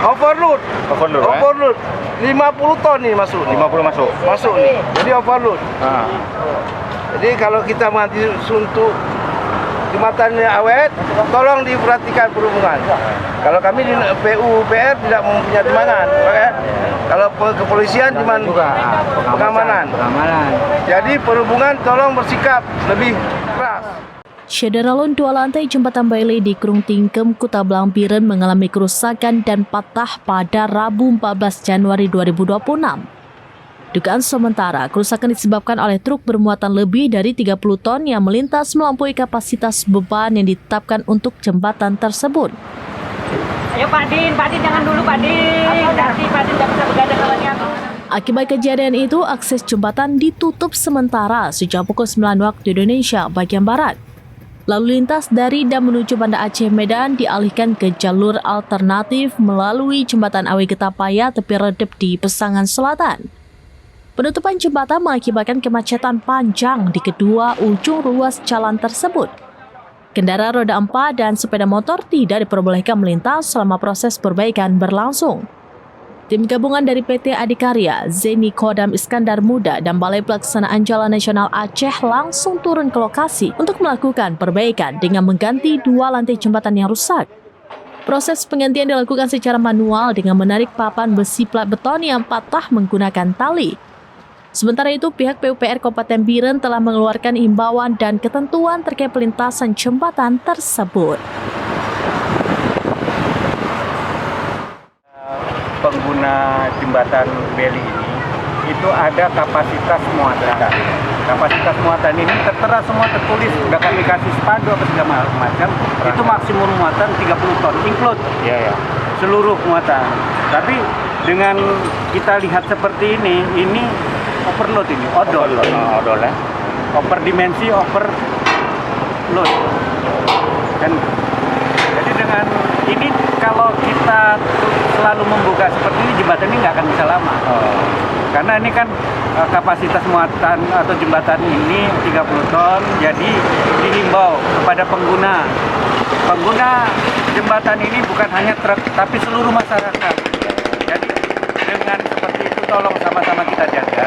Overload. Overload. 50 ton nih masuk. 50 masuk. Masuk nih. Jadi overload. Jadi kalau kita mati untuk jembatannya awet, tolong diperhatikan perhubungan. Kalau kami di PUPR tidak mempunyai timbangan, kalau kepolisian cuma pengamanan. Jadi perhubungan tolong bersikap lebih keras. Syederalun dua lantai jembatan Bailey di Krung Tingkem, Kuta Blampiren mengalami kerusakan dan patah pada Rabu 14 Januari 2026. Dugaan sementara, kerusakan disebabkan oleh truk bermuatan lebih dari 30 ton yang melintas melampaui kapasitas beban yang ditetapkan untuk jembatan tersebut. Ayo Pak Din jangan dulu Pak Din. Nanti Pak Din tidak bisa begadang kalau nyatu. Akibat kejadian itu, akses jembatan ditutup sementara sejak pukul 9 waktu Indonesia bagian Barat. Lalu lintas dari dan menuju Banda Aceh Medan dialihkan ke jalur alternatif melalui jembatan Awi Getapaya tepi redep di Pesangan Selatan. Penutupan jembatan mengakibatkan kemacetan panjang di kedua ujung ruas jalan tersebut. Kendaraan roda 4 dan sepeda motor tidak diperbolehkan melintas selama proses perbaikan berlangsung. Tim gabungan dari PT Adikarya, Zeni Kodam Iskandar Muda dan Balai Pelaksanaan Jalan Nasional Aceh langsung turun ke lokasi untuk melakukan perbaikan dengan mengganti 2 lantai jembatan yang rusak. Proses penggantian dilakukan secara manual dengan menarik papan besi plat beton yang patah menggunakan tali. Sementara itu, pihak PUPR Kabupaten Biren telah mengeluarkan himbauan dan ketentuan terkait pelintasan jembatan tersebut. Pengguna jembatan Beli ini itu ada kapasitas muatan. Kapasitas muatan ini tertera semua tertulis, sudah kami kasih spanduk atau segala macam. Itu maksimum muatan 30 ton, include seluruh muatan. Tapi dengan kita lihat seperti ini overload ini, odol ya. Overdimensi, overload. Dan jadi dengan ini kalau kita selalu membuka seperti ini, jembatan ini nggak akan bisa lama. Karena ini kan kapasitas muatan atau jembatan ini 30 ton, jadi dihimbau kepada pengguna jembatan ini bukan hanya truk, tapi seluruh masyarakat. Jadi dengan seperti itu tolong sama-sama kita jaga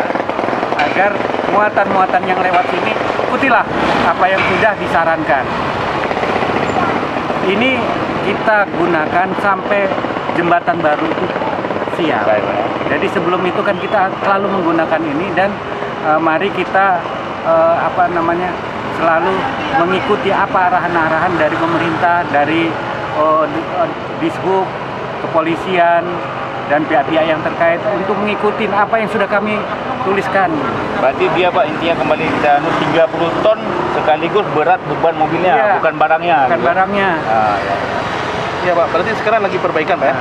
agar muatan-muatan yang lewat sini ikutilah apa yang sudah disarankan. Ini kita gunakan sampai jembatan baru itu siap. Jadi sebelum itu kan kita selalu menggunakan ini dan mari kita selalu mengikuti apa arahan-arahan dari pemerintah, dari Dishub, kepolisian dan pihak-pihak yang terkait untuk mengikuti apa yang sudah kami tuliskan. Berarti dia Pak intinya kembali kita 30 ton sekaligus berat beban mobilnya, bukan barangnya. Bukan barangnya. Ya Pak, berarti sekarang lagi perbaikan Pak ya?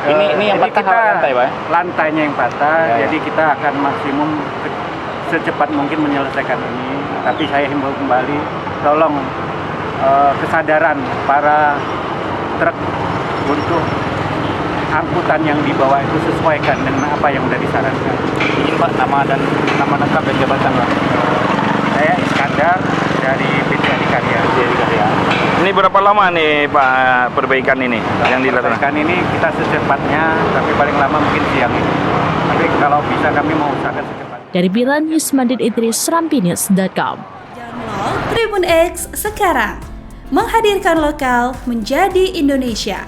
Ini yang patah lantai Pak? Lantainya yang patah, jadi kita akan maksimum secepat mungkin menyelesaikan ini. Tapi saya himbau kembali, tolong kesadaran para truk untuk angkutan yang dibawa itu sesuaikan dengan apa yang sudah disarankan. Izin Pak, nama lengkap dan jabatan Pak. Saya Iskandar dari PT Adikarya. Ini berapa lama nih Pak perbaikan ini yang dilakukan? Perbaikan ini kita secepatnya, tapi paling lama mungkin siang ini. Tapi kalau bisa kami mau usahakan secepatnya. Dari Biren News Mandit Idris, Rampinews.com. Download Tribun X sekarang, menghadirkan lokal menjadi Indonesia.